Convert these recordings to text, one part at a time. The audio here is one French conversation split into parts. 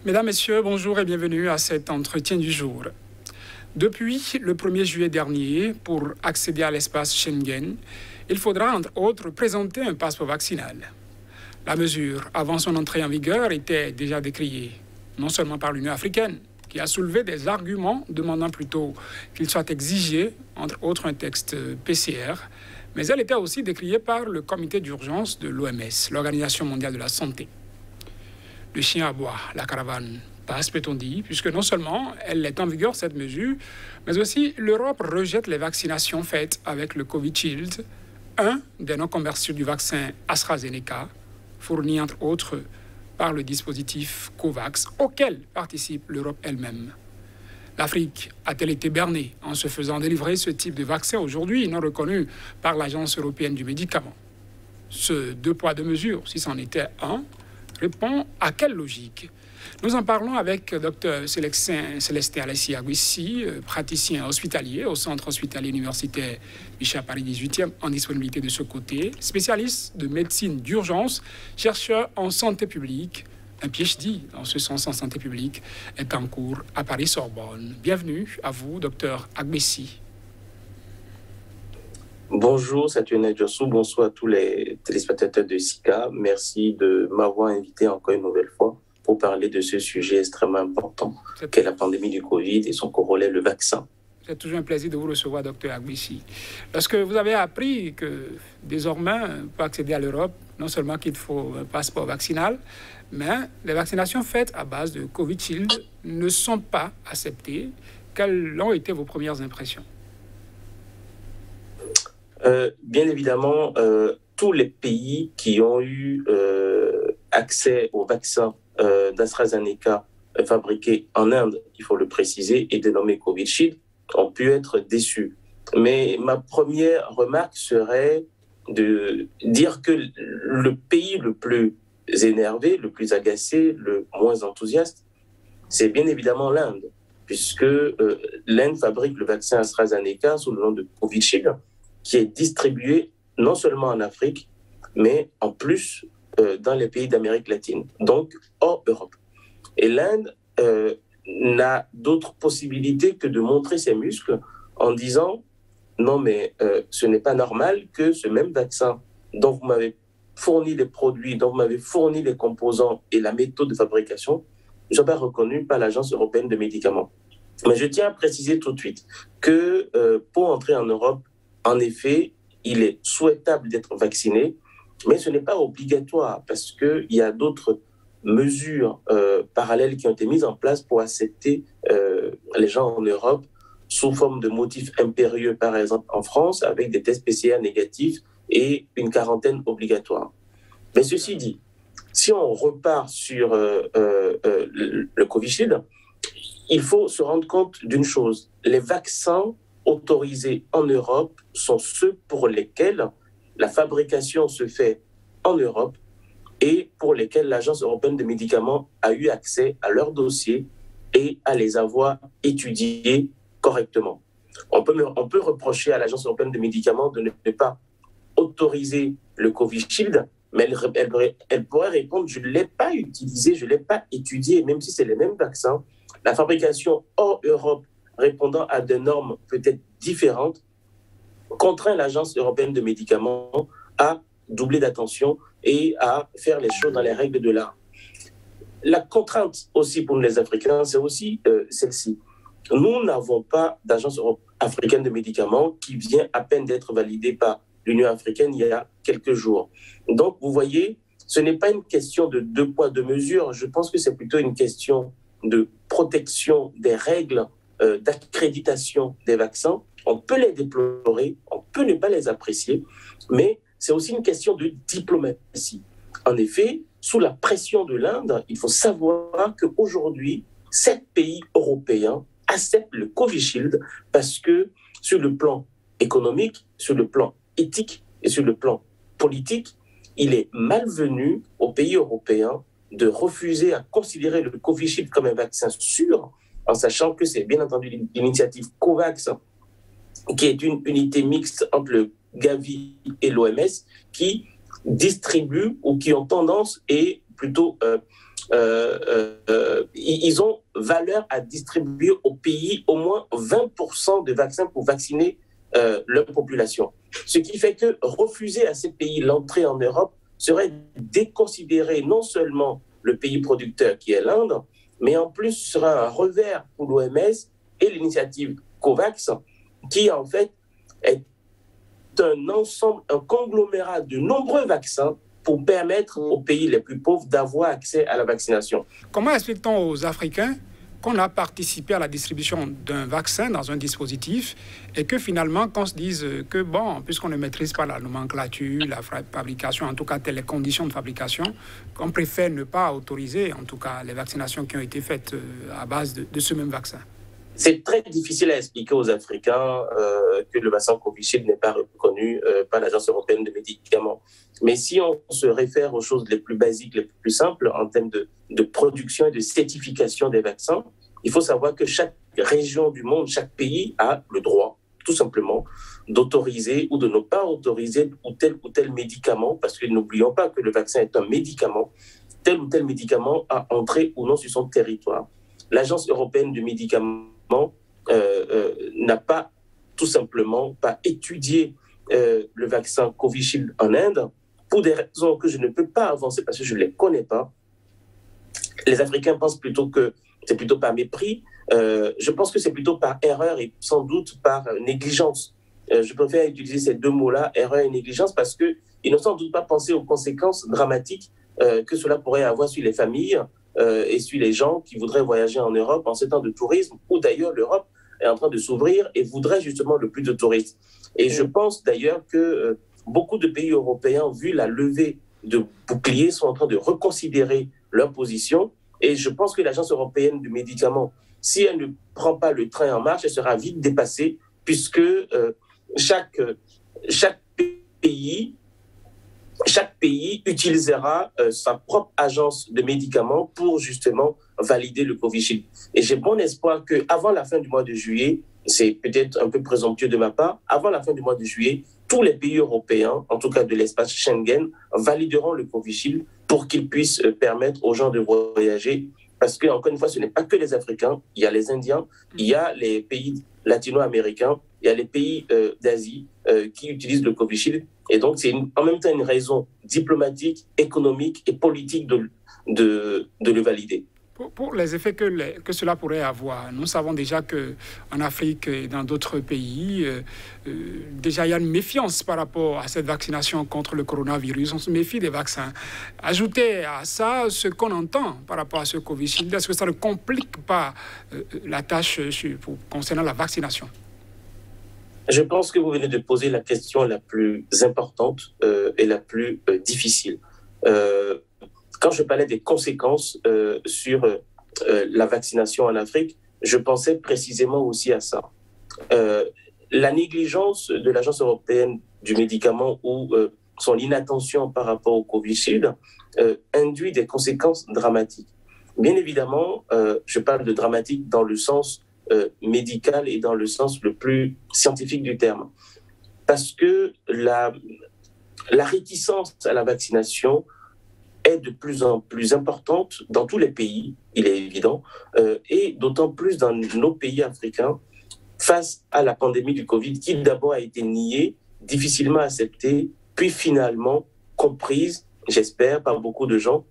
Mesdames, Messieurs, bonjour et bienvenue à cet entretien du jour. Depuis le 1er juillet dernier, pour accéder à l'espace Schengen, il faudra entre autres présenter un passeport vaccinal. La mesure, avant son entrée en vigueur, était déjà décriée, non seulement par l'Union africaine, qui a soulevé des arguments demandant plutôt qu'il soit exigé, entre autres un texte PCR, mais elle était aussi décriée par le comité d'urgence de l'OMS, l'Organisation mondiale de la santé. Le chien aboie, la caravane passe, peut-on dire, puisque non seulement elle est en vigueur, cette mesure, mais aussi l'Europe rejette les vaccinations faites avec le Covid-Shield, un des noms commerciaux du vaccin AstraZeneca, fourni entre autres par le dispositif COVAX, auquel participe l'Europe elle-même. L'Afrique a-t-elle été bernée en se faisant délivrer ce type de vaccin aujourd'hui non reconnu par l'Agence européenne du médicament? Ce deux poids, deux mesures, si c'en était un, répond à quelle logique? Nous en parlons avec Dr Célestin Alessi-Aguissi, praticien hospitalier au Centre hospitalier universitaire Michel Paris 18e, en disponibilité de ce côté, spécialiste de médecine d'urgence, chercheur en santé publique. Un PhD, dans ce sens en santé publique, est en cours à Paris-Sorbonne. Bienvenue à vous, Dr Aguissi. Bonjour, Saturne Djossou, bonsoir à tous les téléspectateurs de SICA. Merci de m'avoir invité encore une nouvelle fois pour parler de ce sujet extrêmement important qu'est la pandémie du Covid et son corollaire, le vaccin. C'est toujours un plaisir de vous recevoir, Dr Aguissi. Lorsque vous avez appris que désormais, pour accéder à l'Europe, non seulement qu'il faut un passeport vaccinal, mais les vaccinations faites à base de Covid-Shield ne sont pas acceptées, quelles ont été vos premières impressions? Bien évidemment, tous les pays qui ont eu accès au vaccin d'AstraZeneca fabriqué en Inde, il faut le préciser, et dénommé Covishield, ont pu être déçus. Mais ma première remarque serait de dire que le pays le plus énervé, le plus agacé, le moins enthousiaste, c'est bien évidemment l'Inde, puisque l'Inde fabrique le vaccin AstraZeneca sous le nom de Covishield, qui est distribué non seulement en Afrique, mais en plus dans les pays d'Amérique latine, donc hors Europe. Et l'Inde n'a d'autre possibilité que de montrer ses muscles en disant « Non, mais ce n'est pas normal que ce même vaccin dont vous m'avez fourni les produits, dont vous m'avez fourni les composants et la méthode de fabrication ne soit pas reconnu par l'Agence européenne de médicaments. » Mais je tiens à préciser tout de suite que pour entrer en Europe, en effet, il est souhaitable d'être vacciné, mais ce n'est pas obligatoire parce qu'il y a d'autres mesures parallèles qui ont été mises en place pour accepter les gens en Europe sous forme de motifs impérieux, par exemple en France, avec des tests PCR négatifs et une quarantaine obligatoire. Mais ceci dit, si on repart sur le Covishield, il faut se rendre compte d'une chose. Les vaccins autorisés en Europe sont ceux pour lesquels la fabrication se fait en Europe et pour lesquels l'Agence européenne des médicaments a eu accès à leurs dossiers et à les avoir étudiés correctement. On peut reprocher à l'Agence européenne des médicaments de ne pas autoriser le Covishield, mais elle pourrait répondre « je ne l'ai pas utilisé, je ne l'ai pas étudié », même si c'est les mêmes vaccins. La fabrication hors Europe répondant à des normes peut-être différentes, contraint l'Agence européenne de médicaments à doubler d'attention et à faire les choses dans les règles de l'art. La contrainte aussi pour nous les Africains, c'est aussi celle-ci. Nous n'avons pas d'agence africaine de médicaments qui vient à peine d'être validée par l'Union africaine il y a quelques jours. Donc, vous voyez, ce n'est pas une question de deux poids, deux mesures. Je pense que c'est plutôt une question de protection des règles d'accréditation des vaccins. On peut les déplorer, on peut ne pas les apprécier, mais c'est aussi une question de diplomatie. En effet, sous la pression de l'Inde, il faut savoir qu'aujourd'hui, 7 pays européens acceptent le Covishield parce que sur le plan économique, sur le plan éthique et sur le plan politique, il est malvenu aux pays européens de refuser à considérer le Covishield comme un vaccin sûr, en sachant que c'est bien entendu l'initiative COVAX, qui est une unité mixte entre le Gavi et l'OMS, qui distribuent ou qui ont tendance et plutôt ils ont valeur à distribuer au pays au moins 20% de vaccins pour vacciner leur population. Ce qui fait que refuser à ces pays l'entrée en Europe serait déconsidérer non seulement le pays producteur qui est l'Inde, mais en plus sera un revers pour l'OMS et l'initiative COVAX, qui en fait est un ensemble, un conglomérat de nombreux vaccins pour permettre aux pays les plus pauvres d'avoir accès à la vaccination. Comment explique-t-on aux Africains qu'on a participé à la distribution d'un vaccin dans un dispositif et que finalement, qu'on se dise que, bon, puisqu'on ne maîtrise pas la nomenclature, la fabrication, en tout cas, telles les conditions de fabrication, qu'on préfère ne pas autoriser, en tout cas, les vaccinations qui ont été faites à base de ce même vaccin? C'est très difficile à expliquer aux Africains que le vaccin Covishield n'est pas reconnu par l'Agence européenne de médicaments. Mais si on se réfère aux choses les plus basiques, les plus simples en termes de production et de certification des vaccins, il faut savoir que chaque région du monde, chaque pays a le droit, tout simplement, d'autoriser ou de ne pas autoriser ou tel médicament, parce que n'oublions pas que le vaccin est un médicament, tel ou tel médicament a entré ou non sur son territoire. L'Agence européenne du médicament n'a pas tout simplement pas étudié le vaccin Covishield en Inde pour des raisons que je ne peux pas avancer parce que je ne les connais pas. Les Africains pensent plutôt que c'est plutôt par mépris. Je pense que c'est plutôt par erreur et sans doute par négligence. Je préfère utiliser ces deux mots-là, erreur et négligence, parce qu'ils n'ont sans doute pas pensé aux conséquences dramatiques que cela pourrait avoir sur les familles et sur les gens qui voudraient voyager en Europe en ces temps de tourisme, ou d'ailleurs l'Europe est en train de s'ouvrir et voudrait justement le plus de touristes. Et je pense d'ailleurs que beaucoup de pays européens, vu la levée de boucliers, sont en train de reconsidérer leur position. Et je pense que l'Agence européenne du médicament, si elle ne prend pas le train en marche, elle sera vite dépassée, puisque chaque pays utilisera sa propre agence de médicaments pour justement valider le Covishield. Et j'ai bon espoir qu'avant la fin du mois de juillet, c'est peut-être un peu présomptueux de ma part, avant la fin du mois de juillet, tous les pays européens, en tout cas de l'espace Schengen, valideront le Covishield pour qu'ils puissent permettre aux gens de voyager. Parce que, encore une fois, ce n'est pas que les Africains, il y a les Indiens, il y a les pays latino-américains, il y a les pays d'Asie qui utilisent le Covishield. Et donc, c'est en même temps une raison diplomatique, économique et politique de le valider. Pour les effets que cela pourrait avoir, nous savons déjà qu'en Afrique et dans d'autres pays, déjà il y a une méfiance par rapport à cette vaccination contre le coronavirus. On se méfie des vaccins. Ajoutez à ça ce qu'on entend par rapport à ce Covishield. Est-ce que ça ne complique pas la tâche concernant la vaccination? Je pense que vous venez de poser la question la plus importante et la plus difficile. Quand je parlais des conséquences sur la vaccination en Afrique, je pensais précisément aussi à ça. La négligence de l'Agence européenne du médicament ou son inattention par rapport au Covishield induit des conséquences dramatiques. Bien évidemment, je parle de dramatique dans le sens médical et dans le sens le plus scientifique du terme. Parce que la réticence à la vaccination est de plus en plus importante dans tous les pays, il est évident, et d'autant plus dans nos pays africains, face à la pandémie du Covid, qui d'abord a été niée, difficilement acceptée, puis finalement comprise, j'espère, par beaucoup de gens,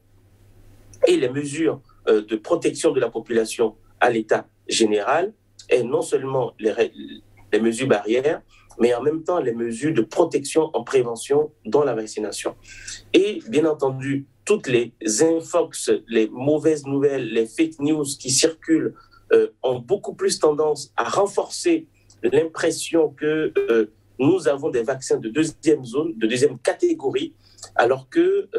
et les mesures de protection de la population à l'état général, et non seulement les mesures barrières, mais en même temps les mesures de protection en prévention dans la vaccination. Et bien entendu, toutes les infox, les mauvaises nouvelles, les fake news qui circulent ont beaucoup plus tendance à renforcer l'impression que nous avons des vaccins de deuxième zone, de deuxième catégorie, alors que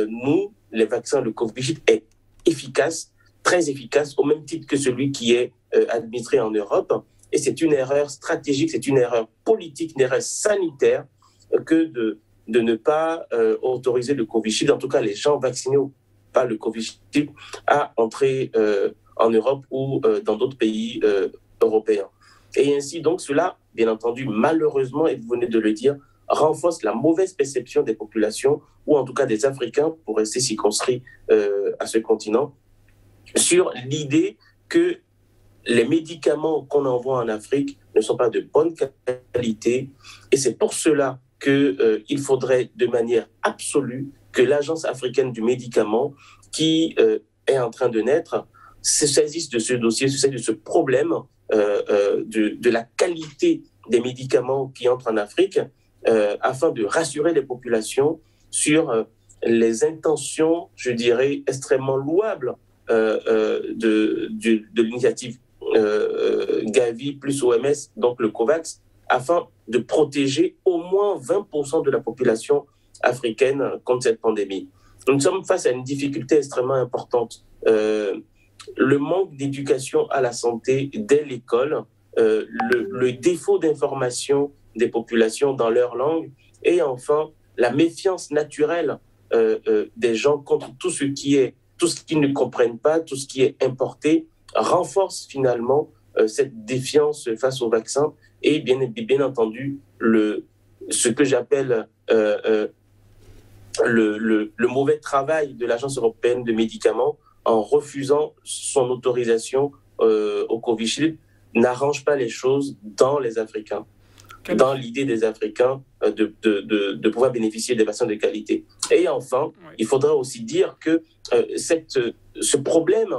nous, les vaccins, le Covishield est efficace, très efficace, au même titre que celui qui est administré en Europe. Et c'est une erreur stratégique, c'est une erreur politique, une erreur sanitaire que de ne pas autoriser le Covishield, en tout cas les gens vaccinés par le Covishield, à entrer en Europe ou dans d'autres pays européens. Et ainsi, donc, cela, bien entendu, malheureusement, et vous venez de le dire, renforce la mauvaise perception des populations, ou en tout cas des Africains, pour rester circonscrit à ce continent, sur l'idée que les médicaments qu'on envoie en Afrique ne sont pas de bonne qualité. Et c'est pour cela qu'il faudrait de manière absolue que l'Agence africaine du médicament, qui est en train de naître, se saisisse de ce dossier, se saisisse de ce problème de la qualité des médicaments qui entrent en Afrique, afin de rassurer les populations sur les intentions, je dirais, extrêmement louables de l'initiative Gavi plus OMS, donc le COVAX, afin de protéger au moins 20% de la population africaine contre cette pandémie. Nous sommes face à une difficulté extrêmement importante. Le manque d'éducation à la santé dès l'école, le défaut d'information des populations dans leur langue, et enfin la méfiance naturelle des gens contre tout ce qu'ils ne comprennent pas, tout ce qui est importé, renforce finalement cette défiance face au vaccin et bien entendu ce que j'appelle le mauvais travail de l'Agence européenne de médicaments en refusant son autorisation au Covishield n'arrange pas les choses dans les Africains, dans l'idée des Africains de pouvoir bénéficier des vaccins de qualité. Et enfin, il faudra aussi dire que ce problème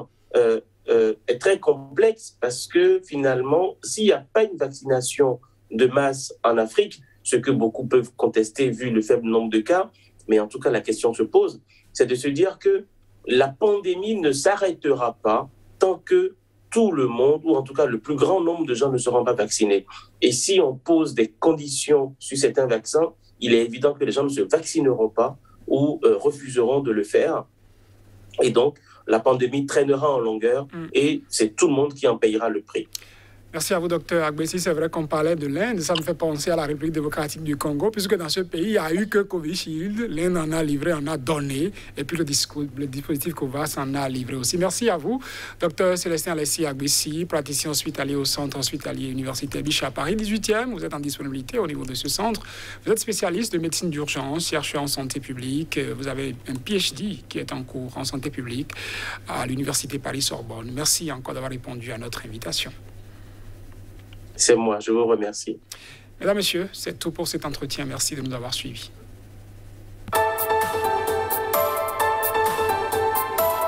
est très complexe parce que finalement, s'il n'y a pas une vaccination de masse en Afrique, ce que beaucoup peuvent contester vu le faible nombre de cas, mais en tout cas la question se pose, c'est de se dire que la pandémie ne s'arrêtera pas tant que tout le monde, ou en tout cas le plus grand nombre de gens ne seront pas vaccinés. Et si on pose des conditions sur certains vaccins, il est évident que les gens ne se vaccineront pas ou refuseront de le faire. Et donc, la pandémie traînera en longueur et c'est tout le monde qui en payera le prix. Merci à vous, docteur Agbessi. C'est vrai qu'on parlait de l'Inde. Ça me fait penser à la République démocratique du Congo, puisque dans ce pays, il n'y a eu que Covishield. L'Inde en a livré, en a donné. Et puis le dispositif COVAX en a livré aussi. Merci à vous, docteur Célestin Alessi Agbessi, praticien hospitalier au centre hospitalier universitaire Bichat à Paris 18e. Vous êtes en disponibilité au niveau de ce centre. Vous êtes spécialiste de médecine d'urgence, chercheur en santé publique. Vous avez un PhD qui est en cours en santé publique à l'université Paris-Sorbonne. Merci encore d'avoir répondu à notre invitation. C'est moi, je vous remercie. Mesdames, Messieurs, c'est tout pour cet entretien. Merci de nous avoir suivis.